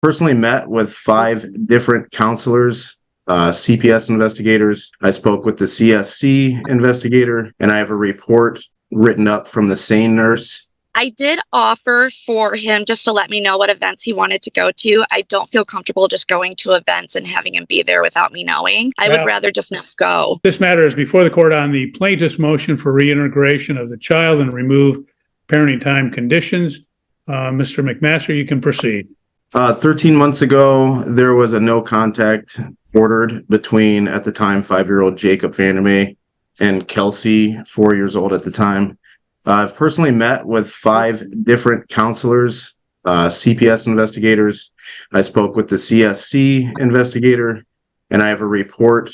Personally met with 5 different counselors, CPS investigators. I spoke with the CSC investigator, and I have a report written up from the SANE nurse. I did offer for him just to let me know what events he wanted to go to. I don't feel comfortable just going to events and having him be there without me knowing. I would rather just not go. This matter is before the court on the plaintiff's motion for reintegration of the child and remove parenting time conditions. Mr. McMaster, you can proceed. 13 months ago, there was a no contact ordered between, at the time, 5-year-old Jacob Vandermeer and Kelsey, 4 years old at the time. I've personally met with 5 different counselors, CPS investigators. I spoke with the CSC investigator, and I have a report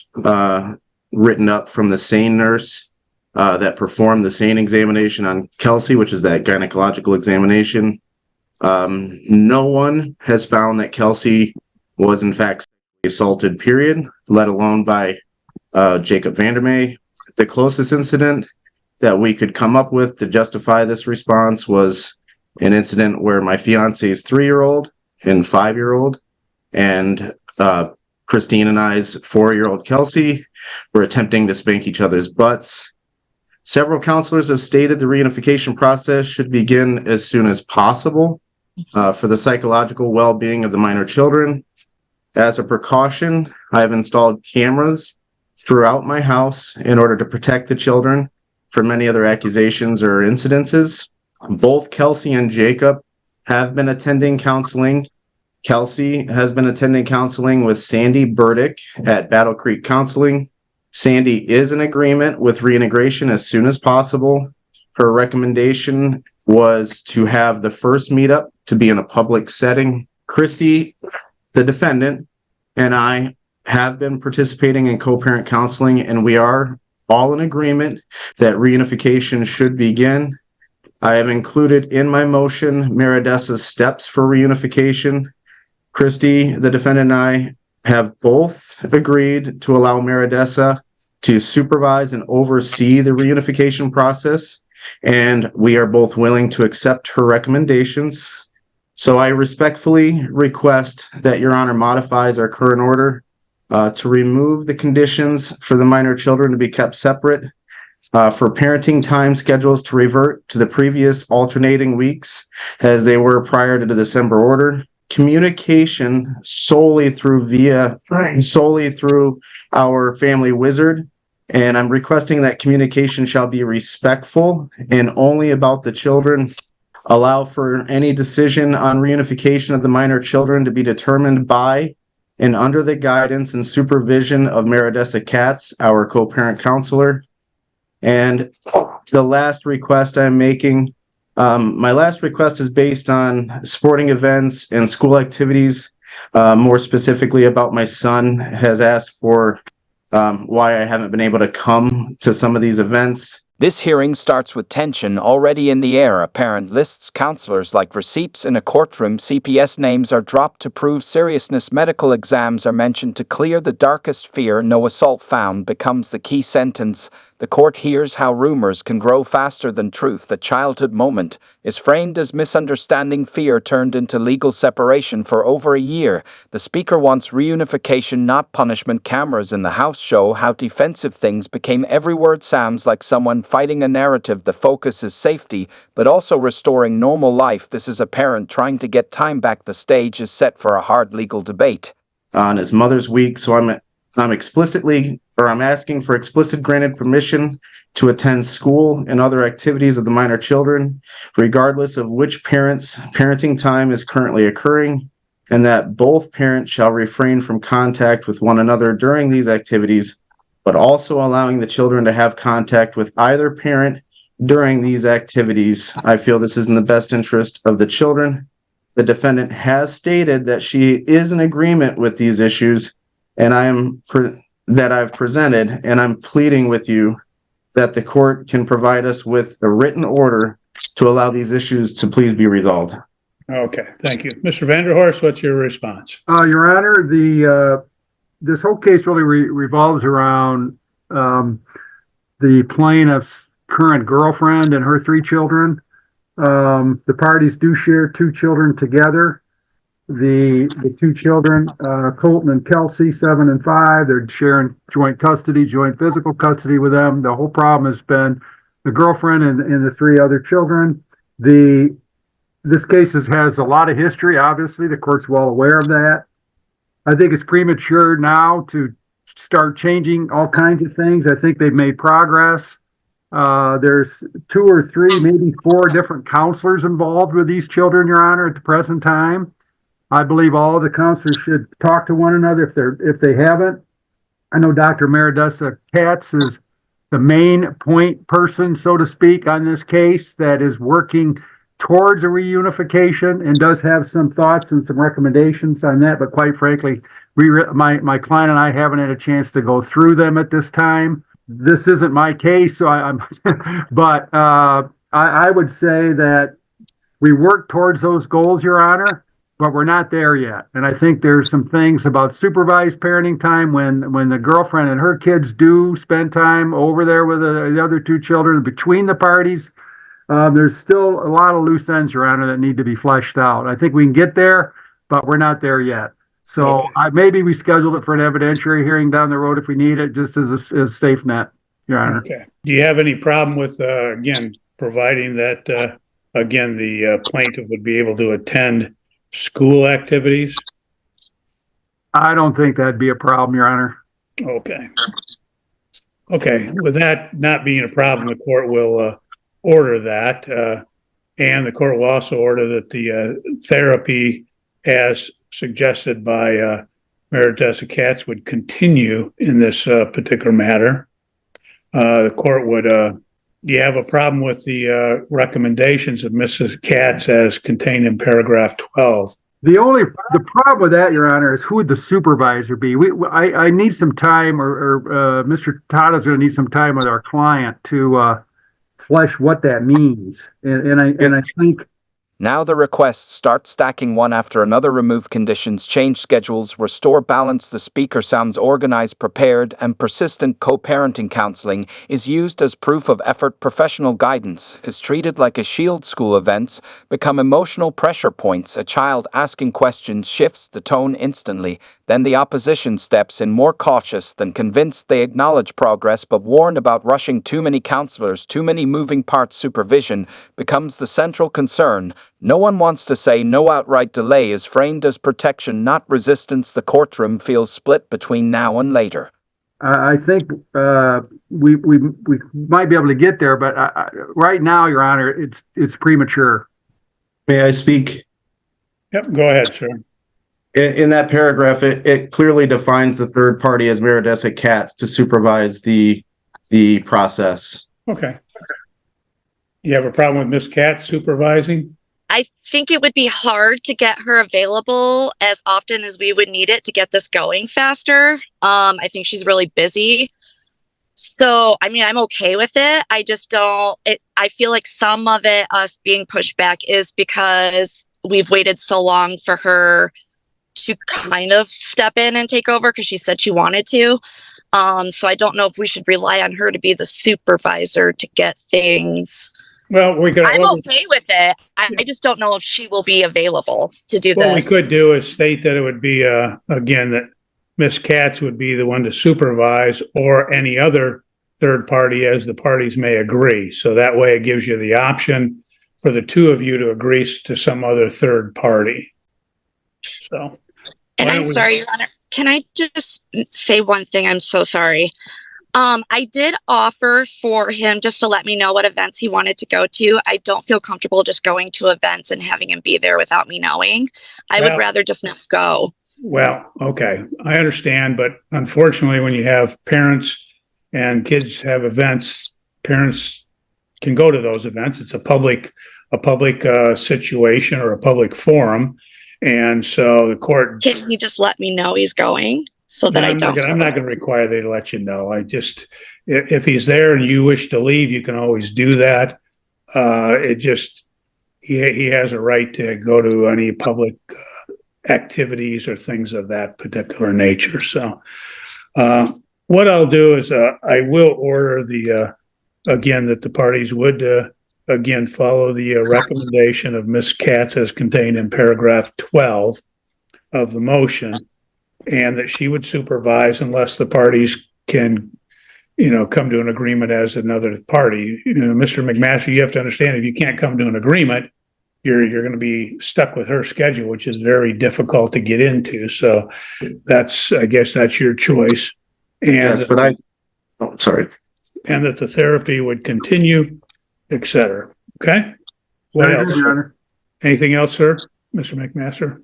written up from the SANE nurse that performed the SANE examination on Kelsey, which is that gynecological examination. No one has found that Kelsey was in fact assaulted, period, let alone by Jacob Vandermeer. The closest incident that we could come up with to justify this response was an incident where my fiance's 3-year-old and 5-year-old and Christine and I's 4-year-old Kelsey were attempting to spank each other's butts. Several counselors have stated the reunification process should begin as soon as possible for the psychological well-being of the minor children. As a precaution, I have installed cameras throughout my house in order to protect the children from many other accusations or incidences. Both Kelsey and Jacob have been attending counseling. Kelsey has been attending counseling with Sandy Burdick at Battle Creek Counseling. Sandy is in agreement with reintegration as soon as possible. Her recommendation was to have the first meetup to be in a public setting. Christy, the defendant, and I have been participating in co-parent counseling, and we are all in agreement that reunification should begin. I have included in my motion Meredessa's steps for reunification. Christy, the defendant, and I have both agreed to allow Meredessa to supervise and oversee the reunification process, and we are both willing to accept her recommendations. So I respectfully request that Your Honor modifies our current order to remove the conditions for the minor children to be kept separate, for parenting time schedules to revert to the previous alternating weeks as they were prior to the December order, communication solely through our family wizard, and I'm requesting that communication shall be respectful and only about the children. Allow for any decision on reunification of the minor children to be determined by and under the guidance and supervision of Meredessa Katz, our co-parent counselor. And the last request I'm making, my last request is based on sporting events and school activities. More specifically about my son has asked for why I haven't been able to come to some of these events. This hearing starts with tension already in the air. A parent lists counselors like receipts in a courtroom. CPS names are dropped to prove seriousness. Medical exams are mentioned to clear the darkest fear. No assault found becomes the key sentence. The court hears how rumors can grow faster than truth. The childhood moment is framed as misunderstanding. Fear turned into legal separation for over a year. The speaker wants reunification, not punishment. Cameras in the house show how defensive things became. Every word sounds like someone fighting a narrative. The focus is safety, but also restoring normal life. This is a parent trying to get time back. The stage is set for a hard legal debate. On his Mother's Week, so I'm asking for explicit granted permission to attend school and other activities of the minor children, regardless of which parent's parenting time is currently occurring, and that both parents shall refrain from contact with one another during these activities, but also allowing the children to have contact with either parent during these activities. I feel this is in the best interest of the children. The defendant has stated that she is in agreement with these issues, and that I've presented, and I'm pleading with you that the court can provide us with a written order to allow these issues to please be resolved. Okay, thank you. Mr. Vanderhorst, what's your response? Your Honor, this whole case really revolves around the plaintiff's current girlfriend and her 3 children. The parties do share 2 children together. the two children, Colton and Kelsey, 7 and 5. They're sharing joint custody, joint physical custody with them. The whole problem has been the girlfriend and the 3 other children. This case has a lot of history. Obviously, the court's well aware of that. I think it's premature now to start changing all kinds of things. I think they've made progress. There's 2 or 3, maybe 4 different counselors involved with these children, Your Honor, at the present time. I believe all of the counselors should talk to one another if they haven't. I know Dr. Meredessa Katz is the main point person, so to speak, on this case that is working towards a reunification and does have some thoughts and some recommendations on that. But quite frankly, my client and I haven't had a chance to go through them at this time. This isn't my case, so but I would say that we work towards those goals, Your Honor, but we're not there yet. And I think there's some things about supervised parenting time when the girlfriend and her kids do spend time over there with the other 2 children between the parties. There's still a lot of loose ends, Your Honor, that need to be fleshed out. I think we can get there, but we're not there yet. So Okay. maybe we scheduled it for an evidentiary hearing down the road if we need it, just as a safe net, Your Honor. Okay. Do you have any problem with, again, providing that, again, the plaintiff would be able to attend school activities? I don't think that'd be a problem, Your Honor. Okay. Okay. With that not being a problem, the court will order that. And the court will also order that the therapy, as suggested by Meredessa Katz, would continue in this particular matter. The court would, do you have a problem with the recommendations of Mrs. Katz as contained in paragraph 12? The problem with that, Your Honor, is who would the supervisor be? I need some time, or Mr. Todd is going to need some time with our client to flesh what that means. And I think Now the requests start stacking one after another. Remove conditions, change schedules, restore balance. The speaker sounds organized, prepared, and persistent. Co-parenting counseling is used as proof of effort. Professional guidance is treated like a shield. School events become emotional pressure points. A child asking questions shifts the tone instantly. Then the opposition steps in, more cautious than convinced. They acknowledge progress but warn about rushing. Too many counselors, too many moving parts. Supervision becomes the central concern. No one wants to say no. Outright delay is framed as protection, not resistance. The courtroom feels split between now and later. I think we might be able to get there, but right now, Your Honor, it's premature. May I speak? Yep, go ahead, sir. In that paragraph, it clearly defines the third party as Meredessa Katz to supervise the process. Okay. You have a problem with Ms. Katz supervising? I think it would be hard to get her available as often as we would need it to get this going faster. I think she's really busy. So, I mean, I'm okay with it. I just I feel like some of it, us being pushed back, is because we've waited so long for her to kind of step in and take over because she said she wanted to. So I don't know if we should rely on her to be the supervisor to get things. Well, I'm okay with it. I just don't know if she will be available to do what this. we could do is state that it would be, again, that Ms. Katz would be the one to supervise, or any other third party as the parties may agree. So that way it gives you the option for the two of you to agree to some other third party. So. And I'm sorry, Your Honor. Can I just say one thing? I'm so sorry. I did offer for him just to let me know what events he wanted to go to. I don't feel comfortable just going to events and having him be there without me knowing. I would rather just not go. Well, okay. I understand, but unfortunately, when you have parents and kids have events, parents can go to those events. It's a public situation or a public forum. And so the court. Can he just let me know he's going so that I'm not going to require they to let you know. If he's there and you wish to leave, you can always do that. He has a right to go to any public activities or things of that particular nature. So what I'll do is I will order again, that the parties would again follow the recommendation of Ms. Katz as contained in paragraph 12. of the motion, and that she would supervise unless the parties can, come to an agreement as another party. Mr. McMaster, you have to understand, if you can't come to an agreement, you're going to be stuck with her schedule, which is very difficult to get into. So I guess that's your choice. And Yes, but sorry. and that the therapy would continue, et cetera. Okay? What Very good, else? Your Honor. Anything else, sir? Mr. McMaster?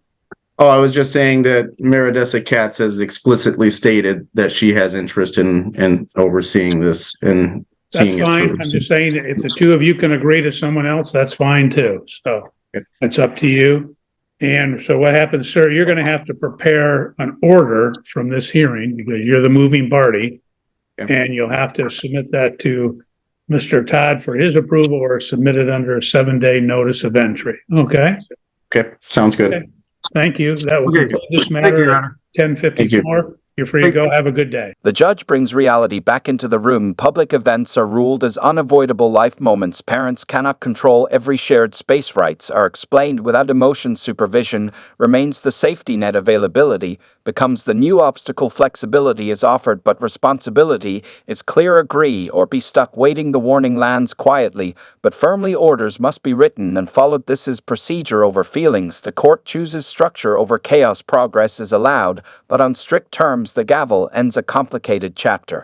Oh, I was just saying that Meredessa Katz has explicitly stated that she has interest in overseeing this and That's seeing it fine. through. I'm just saying that if the two of you can agree to someone else, that's fine too. So Okay. it's up to you. And so what happens, sir, you're going to have to prepare an order from this hearing because you're the moving party. Okay. And you'll have to submit that to Mr. Todd for his approval or submit it under a 7-day notice of entry. Okay? Okay, sounds good. Okay. Thank you. That will Okay. conclude this Thank you, matter Your at Honor. 10:54. You're free to go. Have a good day. The judge brings reality back into the room. Public events are ruled as unavoidable life moments. Parents cannot control every shared space. Rights are explained without emotion. Supervision remains the safety net. Availability becomes the new obstacle. Flexibility is offered, but responsibility is clear. Agree or be stuck waiting. The warning lands quietly, but firmly. Orders must be written and followed. This is procedure over feelings. The court chooses structure over chaos. Progress is allowed, but on strict terms. The gavel ends a complicated chapter.